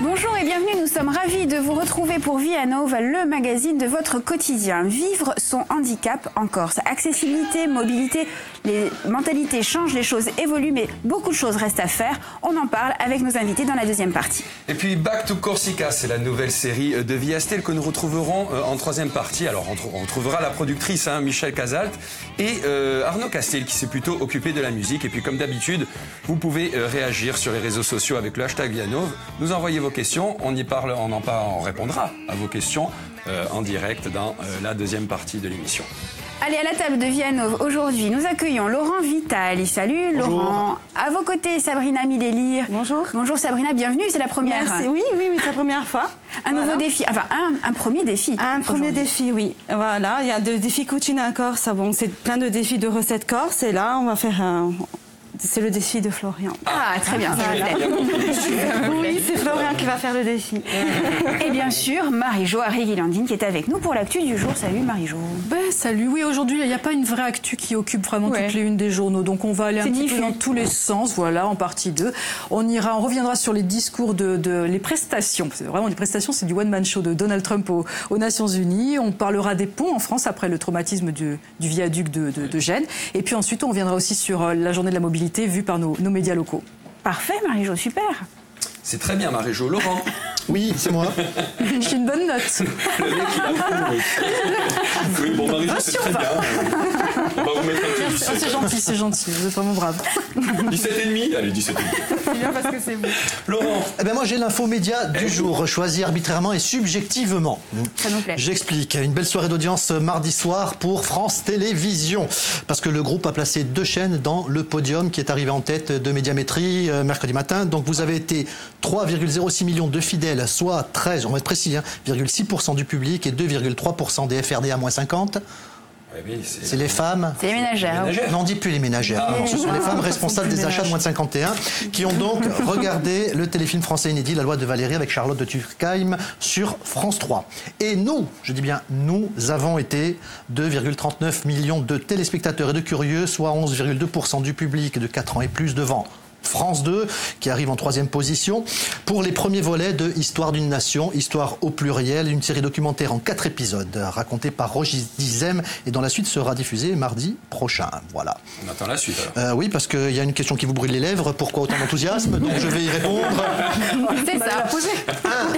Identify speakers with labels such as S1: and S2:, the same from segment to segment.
S1: Bonjour et bienvenue, nous sommes ravis de vous retrouver pour Vie à Nova, le magazine de votre quotidien. Vivre son handicap en Corse. Accessibilité, mobilité, les mentalités changent, les choses évoluent, mais beaucoup de choses restent à faire. On en parle avec nos invités dans la deuxième partie.
S2: Et puis Back to Corsica, c'est la nouvelle série de Vie Astel que nous retrouverons en troisième partie. Alors on retrouvera la productrice Michel Casalt et Arnaud Castel qui s'est plutôt occupé de la musique. Et puis comme d'habitude, vous pouvez réagir sur les réseaux sociaux avec le hashtag Vianov, nous envoyer vos questions, on répondra à vos questions en direct dans la deuxième partie de l'émission.
S1: Allez, à la table de Vie à Nova, aujourd'hui, nous accueillons Laurent Vitali. Salut Laurent. Bonjour. À vos côtés, Sabrina Milélire.
S3: Bonjour.
S1: Bonjour Sabrina, bienvenue, c'est la première.
S3: Merci. Oui, c'est la première fois.
S1: Nouveau défi, enfin un premier défi.
S3: Un premier défi, oui. Voilà, il y a des défis cucina corse. Bon, c'est plein de défis de recettes corse. Et là, on va faire c'est le défi de Florian.
S1: Ah, très bien.
S3: Oui, c'est Florian qui va faire le défi.
S1: Et bien sûr, Marie-Jo Arriguilandine qui est avec nous pour l'actu du jour. Salut Marie-Jo.
S4: Salut, oui, aujourd'hui, il n'y a pas une vraie actu qui occupe vraiment toutes les unes des journaux. Donc on va aller un petit peu dans tous les sens, voilà, en partie 2. On reviendra sur les discours les prestations. C'est vraiment les prestations, c'est du one-man show de Donald Trump aux Nations Unies. On parlera des ponts en France après le traumatisme du viaduc de Gênes. Et puis ensuite, on reviendra aussi sur la journée de la mobilité vue par nos médias locaux.
S1: Parfait, Marie-Jo, super.
S2: C'est très bien, Marie-Jo. Laurent.
S5: Oui, c'est moi.
S4: J'ai une bonne note.
S2: Le mec, il a oui, bon, Marie-Jo, c'est très bien. On va vous mettre un petit 17.
S4: C'est gentil, vous êtes vraiment brave.
S2: 17,5 ? Allez, 17,5.
S4: C'est bien parce que c'est vous.
S2: Laurent.
S5: Moi, j'ai l'info média du jour, choisi arbitrairement et subjectivement.
S1: Ça nous plaît.
S5: J'explique. Une belle soirée d'audience mardi soir pour France Télévisions. Parce que le groupe a placé 2 chaînes dans le podium qui est arrivé en tête de Médiamétrie mercredi matin. Donc, vous avez été 3,06 millions de fidèles, soit 13, on va être précis, 0,6% du public et 2,3% des FRD à moins 50.
S2: Oui,
S5: c'est les femmes.
S1: C'est les ménagères.
S5: Non, on ne dit plus les ménagères. Non, ce sont les femmes responsables des achats de moins de 51 qui ont donc regardé le téléfilm français inédit La Loi de Valérie avec Charlotte de Turckheim sur France 3. Et nous, je dis bien nous, avons été 2,39 millions de téléspectateurs et de curieux, soit 11,2% du public de 4 ans et plus devant France 2, qui arrive en 3e position, pour les premiers volets de Histoire d'une nation, Histoire au pluriel, une série documentaire en 4 épisodes, racontée par Rogis Dizem, et dont la suite sera diffusée mardi prochain. Voilà.
S2: On attend la suite alors.
S5: Oui, parce qu'il y a une question qui vous brûle les lèvres. Pourquoi autant d'enthousiasme? Donc je vais y répondre.
S1: C'est ça.
S5: 1,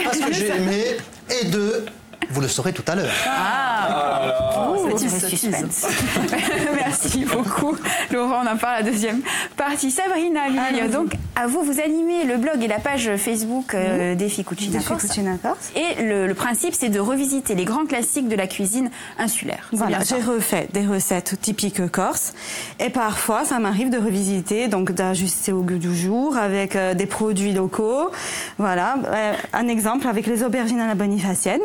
S5: parce que j'ai aimé, et 2, vous le saurez tout à l'heure.
S1: C'est du suspense. Merci beaucoup. Laurent, on en parle à la deuxième partie. Sabrina, donc à vous animez le blog et la page Facebook Défi Cucina Corse. Et le principe, c'est de revisiter les grands classiques de la cuisine insulaire.
S3: Voilà, j'ai refait des recettes typiques corse. Et parfois, ça m'arrive de revisiter, donc d'ajuster au goût du jour avec des produits locaux. Voilà, un exemple avec les aubergines à la bonifacienne.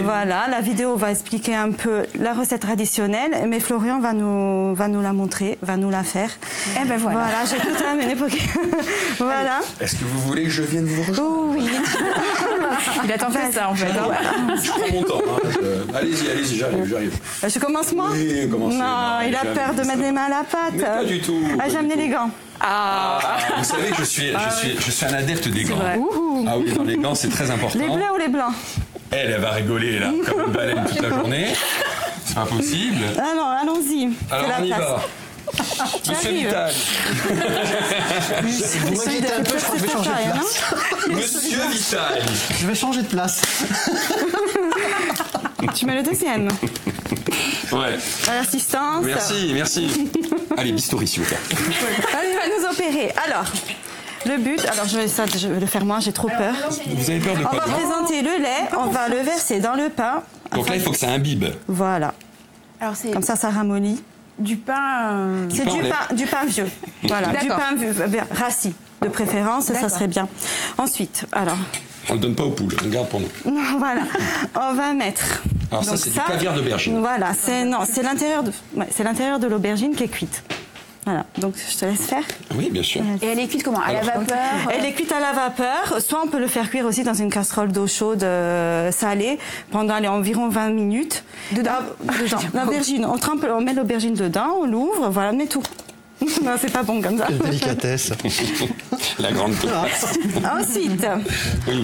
S3: Voilà, la vidéo va expliquer un peu la recette traditionnelle, mais Florian va nous la montrer, va nous la faire.
S1: Eh ben voilà.
S3: Voilà, j'ai tout amené pour voilà.
S2: Est-ce que vous voulez que je vienne vous rejoindre?
S3: Oui.
S1: Il attend pas ça en fait.
S2: Je prends mon temps. Allez-y, j'arrive.
S3: Je commence moi?
S2: Oui, commencez.
S3: Non, il a peur de mettre les mains à la pâte.
S2: Mais pas du tout.
S3: J'ai amené les gants.
S2: Vous savez que je suis un adepte des gants. Ah oui, dans les gants, c'est très important.
S3: Les bleus ou les blancs?
S2: Elle va rigoler là, comme une baleine toute la journée. C'est pas possible.
S3: Ah non, allons-y.
S2: Alors on y va. Monsieur Vital.
S5: Vous m'inquiétez un peu, je crois que je vais changer de place.
S2: Monsieur Vital.
S5: Je vais changer de place.
S3: Tu mets le deuxième.
S2: Ouais.
S3: À l'assistance.
S2: Merci. Allez, bistouri s'il vous plaît.
S3: Allez, il va nous opérer. Alors, le but, je vais le faire moi, j'ai trop peur.
S2: Vous avez peur de quoi?
S3: On va présenter le lait, on va le verser dans le pain.
S2: Donc là, il faut que ça imbibe.
S3: Voilà.
S1: Alors c'est
S3: comme ça ramollit.
S1: Du pain.
S3: C'est du pain vieux. Voilà, du pain vieux, rassis de préférence, ça serait bien. Ensuite, alors.
S2: On le donne pas aux poules, on garde pour nous.
S3: Non, voilà. On va mettre.
S2: Alors donc ça, c'est du caviar d'aubergine.
S3: Voilà, c'est l'intérieur de l'aubergine qui est cuite. Voilà, donc je te laisse faire.
S2: Oui, bien sûr.
S1: Et elle est cuite comment? À la vapeur?
S3: Elle est cuite à la vapeur, soit on peut le faire cuire aussi dans une casserole d'eau chaude salée pendant environ 20 minutes.
S1: Dedans?
S3: L'aubergine, on met l'aubergine dedans, on l'ouvre, voilà, on met tout. Non, c'est pas bon comme ça.
S5: Quelle délicatesse.
S2: La grande place.
S3: Ensuite,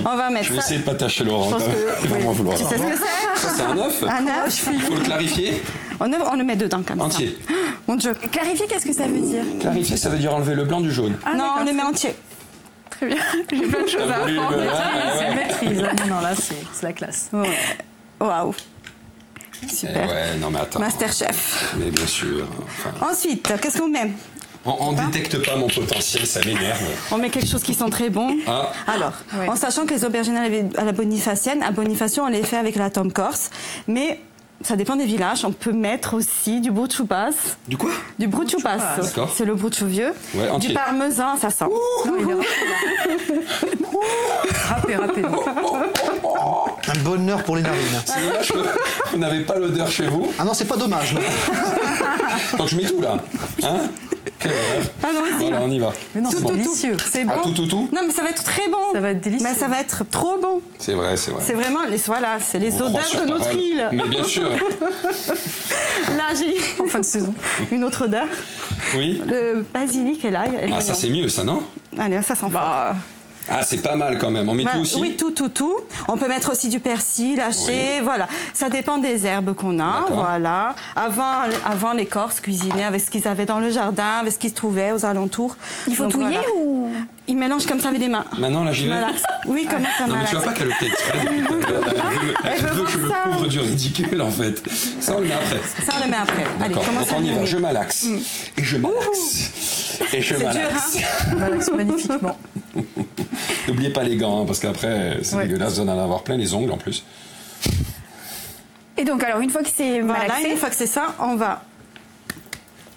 S3: on va mettre
S2: je vais
S3: ça.
S2: essayer de pas tâcher Laurent. Il va m'en vouloir.
S3: Tu sais ce que c'est?
S2: Ça, c'est un œuf.
S3: Un œuf.
S2: Il faut le clarifier.
S3: On le met dedans comme
S2: Entier.
S3: ça. Mon Dieu.
S1: Clarifier, qu'est-ce que ça veut dire?
S2: Clarifier, ça veut dire enlever le blanc du jaune.
S1: Ah,
S3: Non, on le met
S1: d'accord.
S3: entier.
S1: Très bien. J'ai plein de choses à apprendre.
S4: C'est maîtrise. Non, là, c'est la classe.
S3: Ouais. Waouh. Super.
S2: Ouais, non mais attends.
S3: Masterchef.
S2: Mais bien sûr. Enfin,
S3: Ensuite, qu'est-ce qu'on met?
S2: on détecte pas mon potentiel, ça m'énerve.
S3: On met quelque chose qui sent très bon.
S2: Ah.
S3: Alors, en sachant que les aubergines à la bonifacienne, à Bonifacio, on les fait avec la tome corse, mais ça dépend des villages. On peut mettre aussi du bruciupas.
S2: Du quoi?
S3: Du bruciupas.
S2: D'accord.
S3: C'est le bruciu vieux.
S2: Ouais, entier.
S3: Du parmesan, ça sent.
S4: Râpez.
S5: Un bonheur pour les narines.
S2: C'est dommage que vous n'avez pas l'odeur chez vous.
S5: Ah non, c'est pas dommage.
S2: Donc je mets tout là. Hein? Quelle horreur.
S3: Ah non,
S2: Voilà, on y va.
S4: Mais non, c'est délicieux.
S3: C'est
S2: Ah,
S3: bon.
S2: tout.
S3: Non, mais ça va être très bon.
S4: Ça va être délicieux.
S3: Mais ça va être trop bon.
S2: C'est vrai.
S3: C'est vraiment c'est les
S2: On croit
S3: odeurs
S2: sur
S3: de notre
S2: parole.
S3: île.
S2: Mais bien sûr.
S3: Là, j'ai
S4: En fin de saison.
S3: une autre odeur.
S2: Oui.
S3: Le basilic et l'ail.
S2: Ah, ça c'est mieux, ça, non?
S3: Allez, ça sent fort.
S2: Ah, c'est pas mal quand même. On met tout aussi?
S3: Oui, tout. On peut mettre aussi du persil haché, voilà. Ça dépend des herbes qu'on a,
S2: D'accord.
S3: voilà. Avant les Corses cuisinaient avec ce qu'ils avaient dans le jardin, avec ce qu'ils se trouvaient aux alentours.
S1: Il faut
S3: Donc,
S1: touiller
S3: voilà.
S1: ou?
S3: Ils mélangent comme ça avec les mains.
S2: Maintenant, là, j'y vais.
S3: Malaxe. Oui, comme ça,
S2: Non, mais tu vois pas qu'elle le fait exprès. Elle veut que je le
S3: voir ça.
S2: couvre du ridicule, en fait. Ça, on le met après.
S3: Ça, on le met après. Allez,
S2: D'accord,
S3: commence
S2: donc
S3: à
S2: on y va.
S3: le
S2: Je malaxe. Et je malaxe. Et je
S3: dur,
S2: malaxe.
S4: Magnifiquement.
S2: N'oubliez pas les gants, hein, parce qu'après, c'est dégueulasse, vous en allez avoir plein les ongles en plus.
S1: Et donc, alors, une fois que c'est
S3: Voilà,
S1: malaxé,
S3: une fois que c'est ça, on va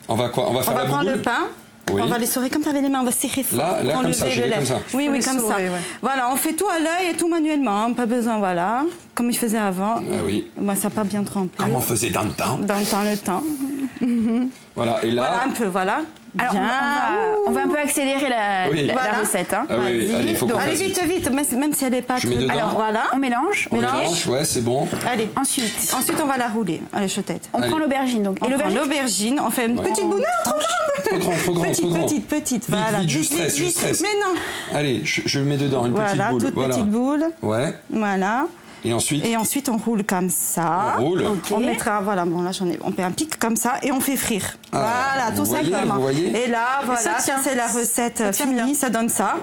S2: On va faire
S3: on va
S2: la
S3: prendre
S2: bouboule.
S3: le pain.
S2: Oui.
S3: On va les serrer comme ça avec les mains, on va serrer fort.
S2: Là,
S3: pour
S2: comme
S3: enlever
S2: ça, j'y
S3: le
S2: vais
S3: lait.
S2: comme ça.
S3: Oui,
S4: Les
S3: comme ça.
S4: souris, ouais.
S3: Voilà, on fait tout à l'œil et tout manuellement, pas besoin, voilà, comme ils faisaient avant.
S2: Ah oui.
S3: Moi, ça n'a pas bien trempé.
S2: Comme on faisait dans le temps.
S3: Dans le temps.
S2: Voilà, et là...
S3: Voilà, un peu, voilà.
S1: alors,
S3: Bien.
S1: on va un peu accélérer la
S3: Voilà.
S1: recette. Hein.
S2: Ah oui,
S3: Vas-y.
S2: allez, faut qu'on
S3: Allez,
S2: fasse
S3: vite, même si elle n'est pas
S2: Je mets dedans.
S3: Alors, voilà.
S1: On mélange.
S2: On
S1: ok.
S2: mélange, ouais, c'est bon.
S3: Allez.
S1: Ensuite,
S3: Ensuite, on va la rouler. Allez, chotette.
S1: on
S2: Allez.
S1: prend l'aubergine. Donc.
S3: On
S1: Et
S3: prend
S1: l'aubergine,
S3: l'aubergine, on fait une petite boule. Non, trop grande.
S2: Trop grand.
S3: Petite. Voilà.
S2: Vite, je stresse.
S3: Mais non.
S2: Allez, je le mets dedans, une
S3: Voilà,
S2: petite boule.
S3: toute
S2: Voilà.
S3: petite boule.
S2: Ouais,
S3: Voilà.
S2: et ensuite,
S3: Et ensuite, on roule comme ça.
S2: on roule.
S3: On mettra, voilà, bon là on fait un pic comme ça et on fait frire. Voilà,
S2: vous
S3: tout
S2: voyez,
S3: simplement.
S2: vous voyez
S3: Et là, voilà,
S4: ça tient.
S3: c'est la recette finie, ça donne ça.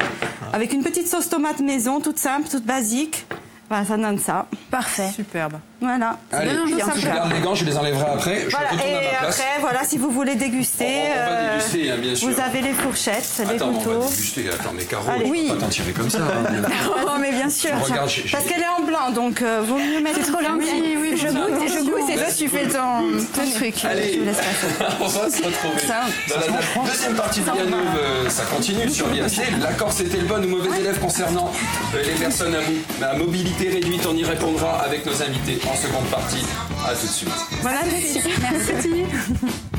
S3: Avec une petite sauce tomate maison, toute simple, toute basique. Voilà, ça donne ça.
S1: parfait.
S4: Superbe.
S3: Voilà.
S2: allez,
S1: donne envie, en
S2: je
S1: tout cas.
S2: garde les gants, je les enlèverai après. Je
S3: Voilà,
S2: retourne à
S3: et
S2: ma place.
S3: après, voilà, si vous voulez déguster,
S2: On va déguster, hein, bien sûr.
S3: vous avez les fourchettes, les
S2: Attends, on
S3: couteaux.
S2: va déguster. Attends, mais Caro,
S3: Allez.
S2: tu
S3: Oui.
S2: peux pas t'en tirer comme ça. Hein.
S1: Oh, mais bien sûr.
S2: Regarde,
S3: Parce qu'elle est en blanc, donc vaut mieux mettre.
S1: C'est trop gentil.
S3: Oui,
S1: je goûte. Et toi, tu fais ton truc.
S2: Allez,
S3: Je vous laisse passer.
S2: on va se retrouver.
S3: Ça,
S2: Dans la deuxième partie de Vianouve, ça continue sur l'IAC. La Corse est-elle bonne ou mauvais élève concernant les personnes à mobilité réduite? On y répondra avec nos invités en seconde partie. À tout de suite.
S3: Voilà, merci.
S1: Merci.